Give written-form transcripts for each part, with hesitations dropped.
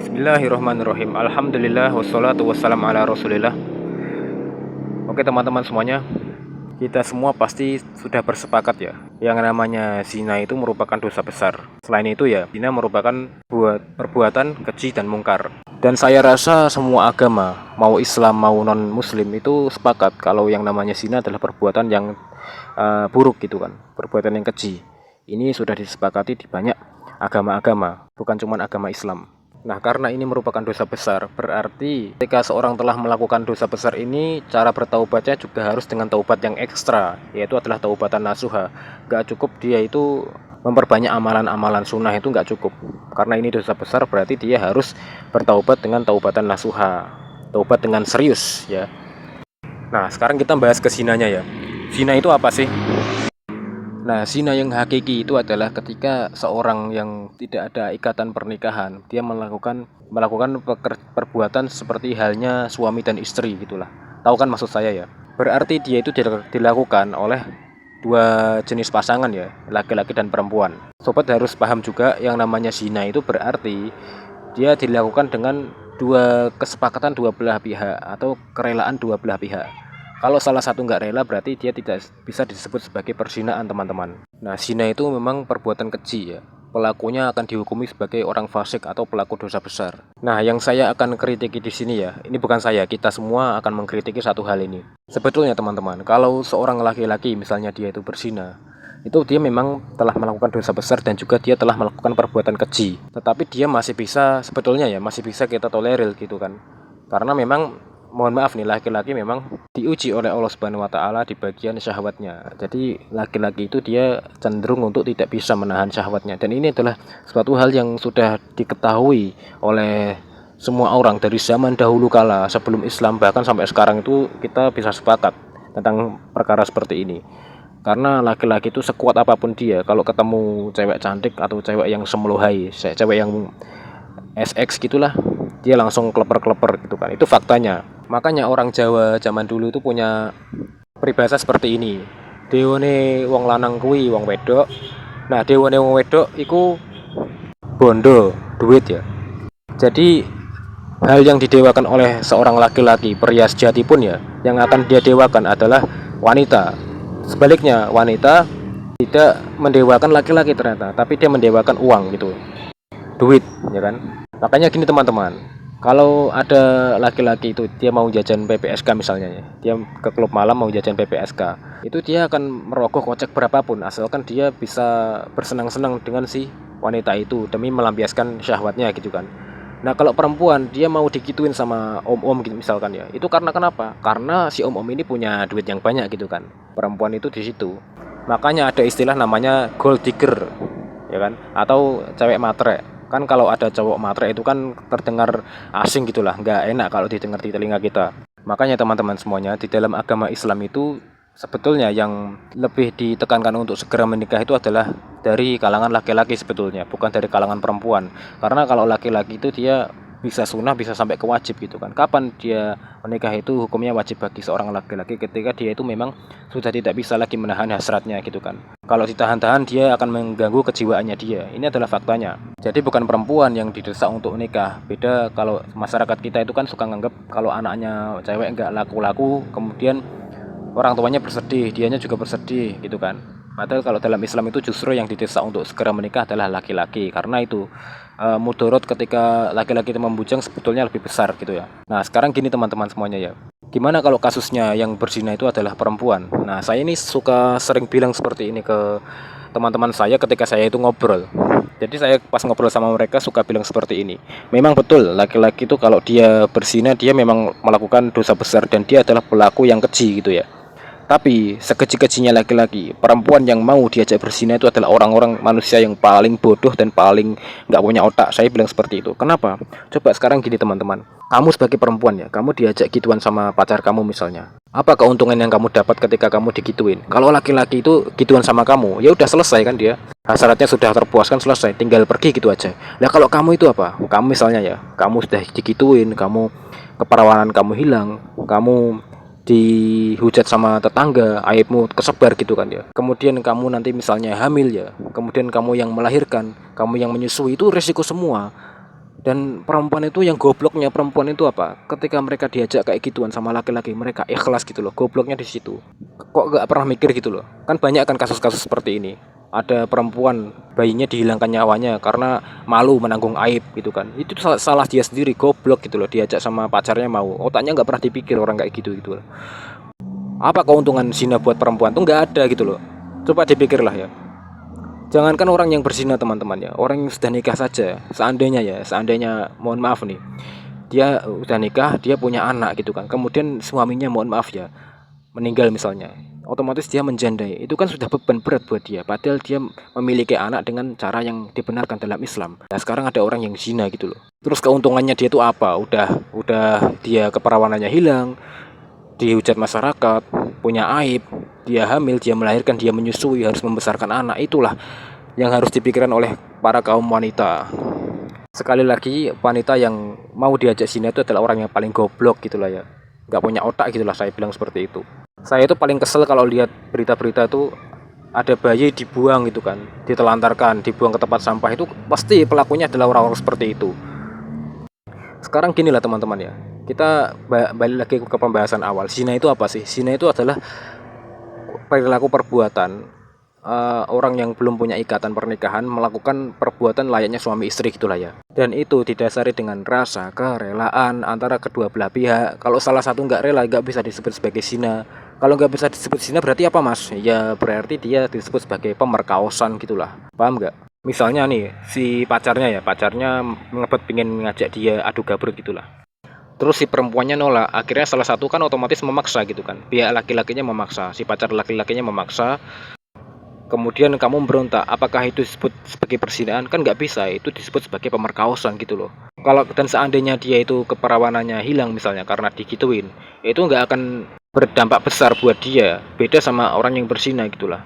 Bismillahirrahmanirrahim. Alhamdulillah wassalatu wassalamu ala Rasulillah. Oke teman-teman semuanya, kita semua pasti sudah bersepakat ya, yang namanya zina itu merupakan dosa besar. Selain itu ya, zina merupakan perbuatan keji dan mungkar. Dan saya rasa semua agama, mau Islam mau non Muslim, itu sepakat kalau yang namanya zina adalah perbuatan yang buruk gitu kan, perbuatan yang keji. Ini sudah disepakati di banyak agama-agama, bukan cuma agama Islam. Nah, karena ini merupakan dosa besar, berarti ketika seorang telah melakukan dosa besar ini, cara bertaubatnya juga harus dengan taubat yang ekstra, yaitu adalah taubatan nasuha. Gak cukup dia itu memperbanyak amalan-amalan sunnah, itu gak cukup. Karena ini dosa besar, berarti dia harus bertaubat dengan taubatan nasuha, taubat dengan serius ya. Nah, sekarang kita bahas ke zinanya ya. Zina itu apa sih? Nah, zina yang hakiki itu adalah ketika seorang yang tidak ada ikatan pernikahan, dia melakukan perbuatan seperti halnya suami dan istri gitulah. Tahu kan maksud saya ya? Berarti dia itu dilakukan oleh dua jenis pasangan ya, laki-laki dan perempuan. Sobat harus paham juga yang namanya zina itu berarti dia dilakukan dengan dua kesepakatan dua belah pihak atau kerelaan dua belah pihak. Kalau salah satu nggak rela berarti dia tidak bisa disebut sebagai perzinaan teman-teman. Nah, zina itu memang perbuatan keji ya. Pelakunya akan dihukumi sebagai orang fasik atau pelaku dosa besar. Nah, yang saya akan kritiki di sini ya, ini bukan saya, kita semua akan mengkritiki satu hal ini. Sebetulnya teman-teman, kalau seorang laki-laki misalnya dia itu berzina, itu dia memang telah melakukan dosa besar dan juga dia telah melakukan perbuatan keji. Tetapi dia masih bisa, sebetulnya ya, masih bisa kita tolerir gitu kan. Karena memang mohon maaf nih, laki-laki memang diuji oleh Allah Subhanahu wa taala di bagian syahwatnya. Jadi laki-laki itu dia cenderung untuk tidak bisa menahan syahwatnya, dan ini adalah suatu hal yang sudah diketahui oleh semua orang dari zaman dahulu kala sebelum Islam, bahkan sampai sekarang itu kita bisa sepakat tentang perkara seperti ini. Karena laki-laki itu sekuat apapun dia, kalau ketemu cewek cantik atau cewek yang semeluhai, cewek yang SX gitulah, dia langsung kleper-kleper gitu kan. Itu faktanya. Makanya orang Jawa zaman dulu itu punya peribahasa seperti ini. Dewane wong lanang kuwi wong wedok. Nah, dewane wong wedok iku bondo, duit ya. Jadi hal yang didewakan oleh seorang laki-laki, pria sejati pun ya, yang akan dia dewakan adalah wanita. Sebaliknya, wanita tidak mendewakan laki-laki ternyata, tapi dia mendewakan uang gitu. Duit, ya kan? Makanya gini teman-teman, kalau ada laki-laki itu dia mau jajan PPSK misalnya ya, dia ke klub malam mau jajan PPSK, itu dia akan merogoh kocek berapapun asalkan dia bisa bersenang-senang dengan si wanita itu demi melampiaskan syahwatnya gitu kan. Nah, kalau perempuan dia mau digituin sama om-om gitu misalkan ya, itu karena kenapa? Karena si om-om ini punya duit yang banyak gitu kan. Perempuan itu di situ. Makanya ada istilah namanya gold digger, ya kan? Atau cewek matre. Kan kalau ada cowok matre itu kan terdengar asing gitulah, nggak enak kalau didengar di telinga kita. Makanya teman-teman semuanya, di dalam agama Islam itu sebetulnya yang lebih ditekankan untuk segera menikah itu adalah dari kalangan laki-laki sebetulnya, bukan dari kalangan perempuan. Karena kalau laki-laki itu dia bisa sunnah, bisa sampai ke wajib gitu kan. Kapan dia menikah itu hukumnya wajib bagi seorang laki-laki ketika dia itu memang sudah tidak bisa lagi menahan hasratnya gitu kan. Kalau ditahan-tahan dia akan mengganggu kejiwaannya dia. Ini adalah faktanya. Jadi bukan perempuan yang didesak untuk nikah. Beda kalau masyarakat kita itu kan suka nganggap kalau anaknya cewek nggak laku-laku, kemudian orang tuanya bersedih, dianya juga bersedih gitu kan. Padahal kalau dalam Islam itu justru yang didesak untuk segera menikah adalah laki-laki. Karena itu mudorot ketika laki-laki itu membujang sebetulnya lebih besar gitu ya. Nah, sekarang gini teman-teman semuanya ya. Gimana kalau kasusnya yang berzina itu adalah perempuan? Nah, saya ini suka sering bilang seperti ini ke teman-teman saya ketika saya itu ngobrol. Jadi saya pas ngobrol sama mereka suka bilang seperti ini. Memang betul laki-laki itu kalau dia berzina dia memang melakukan dosa besar dan dia adalah pelaku yang keji gitu ya. Tapi sekeji-kejinya laki-laki, perempuan yang mau diajak berzina itu adalah orang-orang manusia yang paling bodoh dan paling nggak punya otak. Saya bilang seperti itu. Kenapa? Coba sekarang gini teman-teman. Kamu sebagai perempuan ya, kamu diajak gituan sama pacar kamu misalnya. Apa keuntungan yang kamu dapat ketika kamu digituin? Kalau laki-laki itu gituan sama kamu, ya udah selesai kan dia. Hasratnya sudah terpuaskan, selesai, tinggal pergi gitu aja. Nah, kalau kamu itu apa? Kamu misalnya ya, kamu sudah digituin, kamu keperawanan kamu hilang, kamu dihujat sama tetangga, aibmu kesebar gitu kan ya. Kemudian kamu nanti misalnya hamil ya, kemudian kamu yang melahirkan, kamu yang menyusui, itu resiko semua. Dan perempuan itu, yang gobloknya perempuan itu apa? Ketika mereka diajak kayak gituan sama laki-laki, mereka ikhlas gitu loh. Gobloknya di situ. Kok gak pernah mikir gitu loh? Kan banyak kan kasus-kasus seperti ini. Ada perempuan bayinya dihilangkan nyawanya karena malu menanggung aib gitu kan. Itu salah dia sendiri, goblok gitu loh. Diajak sama pacarnya mau. Otaknya nggak pernah dipikir orang kayak gitu loh. Apa keuntungan zina buat perempuan tuh nggak ada gitu loh. Coba dipikirlah ya. Jangankan orang yang berzina teman-teman ya, orang yang sudah nikah saja, seandainya mohon maaf nih, dia udah nikah, dia punya anak gitu kan, kemudian suaminya mohon maaf ya, meninggal misalnya, otomatis dia menjandai, itu kan sudah beban berat buat dia, padahal dia memiliki anak dengan cara yang dibenarkan dalam Islam. Nah sekarang ada orang yang zina gitu loh, terus keuntungannya dia itu apa? Udah dia keperawanannya hilang, dihujat masyarakat, punya aib, dia hamil, dia melahirkan, dia menyusui, harus membesarkan anak. Itulah yang harus dipikirkan oleh para kaum wanita. Sekali lagi, wanita yang mau diajak zina itu adalah orang yang paling goblok gitulah ya, nggak punya otak gitulah, saya bilang seperti itu. Saya itu paling kesel kalau lihat berita-berita itu ada bayi dibuang gitu kan, ditelantarkan, dibuang ke tempat sampah, itu pasti pelakunya adalah orang-orang seperti itu. Sekarang gini lah teman-teman ya, kita balik lagi ke pembahasan awal. Zina itu apa sih? Zina itu adalah perilaku perbuatan orang yang belum punya ikatan pernikahan melakukan perbuatan layaknya suami istri gitulah ya. Dan itu didasari dengan rasa kerelaan antara kedua belah pihak. Kalau salah satu nggak rela, nggak bisa disebut sebagai zina. Kalau nggak bisa disebut zina berarti apa mas? Ya berarti dia disebut sebagai pemerkosaan gitulah. Paham nggak? Misalnya nih, si pacarnya ngebet pingin ngajak dia adu gabrut gitulah. Terus si perempuannya nolak, akhirnya salah satu kan otomatis memaksa gitu kan. Pihak laki-lakinya memaksa, si pacar laki-lakinya memaksa. Kemudian kamu berontak, apakah itu disebut sebagai perzinaan? Kan nggak bisa, itu disebut sebagai pemerkosaan gitu loh. Kalau dan seandainya dia itu keperawanannya hilang misalnya karena digituin, itu nggak akan berdampak besar buat dia. Beda sama orang yang berzina gitulah.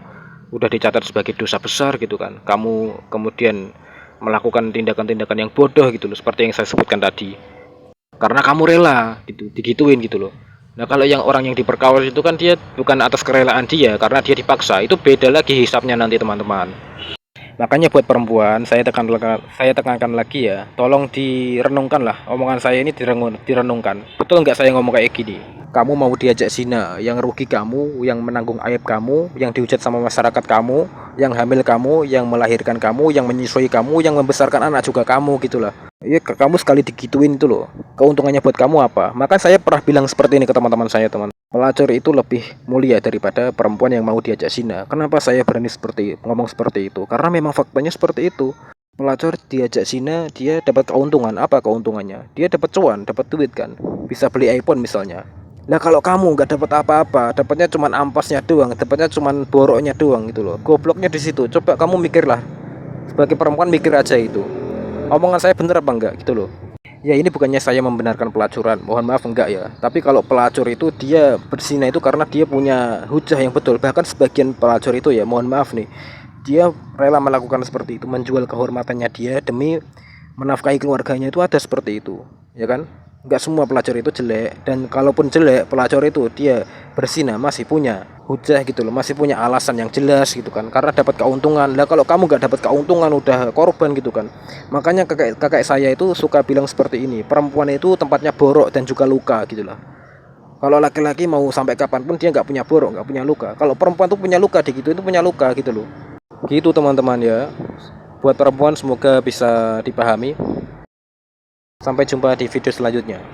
Udah dicatat sebagai dosa besar gitu kan. Kamu kemudian melakukan tindakan-tindakan yang bodoh gitu loh, seperti yang saya sebutkan tadi. Karena kamu rela gitu, digituin gitu loh. Nah kalau yang orang yang diperkaos itu kan dia bukan atas kerelaan dia, karena dia dipaksa. Itu beda lagi hisapnya nanti teman-teman. Makanya buat perempuan, saya tekankan lagi ya, tolong direnungkan lah omongan saya ini, direnungkan. Betul nggak saya ngomong kayak gini? Kamu mau diajak zina, yang rugi kamu, yang menanggung aib kamu, yang dihujat sama masyarakat kamu, yang hamil kamu, yang melahirkan kamu, yang menyusui kamu, yang membesarkan anak juga kamu gitulah. Iya, kamu sekali digituin itu loh. Keuntungannya buat kamu apa? Maka saya pernah bilang seperti ini ke teman-teman saya, teman. Pelacur itu lebih mulia daripada perempuan yang mau diajak zina. Kenapa saya berani ngomong seperti itu? Karena memang faktanya seperti itu. Pelacur diajak zina, dia dapat keuntungan. Apa keuntungannya? Dia dapat cuan, dapat duit kan. Bisa beli iPhone misalnya. Nah kalau kamu nggak dapat apa-apa, dapatnya cuma ampasnya doang, dapatnya cuma boroknya doang gitu loh. Gobloknya di situ. Coba kamu mikirlah. Sebagai perempuan mikir aja itu. Omongan saya bener apa enggak gitu loh. Ya ini bukannya saya membenarkan pelacuran, mohon maaf enggak ya. Tapi kalau pelacur itu dia berzina itu karena dia punya hujah yang betul. Bahkan sebagian pelacur itu ya mohon maaf nih, dia rela melakukan seperti itu, menjual kehormatannya dia demi menafkahi keluarganya, itu ada seperti itu, ya kan? Enggak semua pelacur itu jelek, dan kalaupun jelek pelacur itu dia berzina masih punya hujah gitu loh, masih punya alasan yang jelas gitu kan, karena dapat keuntungan. Lah kalau kamu nggak dapat keuntungan udah korban gitu kan. Makanya kakak saya itu suka bilang seperti ini, perempuan itu tempatnya borok dan juga luka gitu lah. Kalau laki-laki mau sampai kapanpun dia nggak punya borok, nggak punya luka. Kalau perempuan tuh punya luka, di gitu itu punya luka gitu loh. Gitu teman-teman ya. Buat perempuan semoga bisa dipahami. Sampai jumpa di video selanjutnya.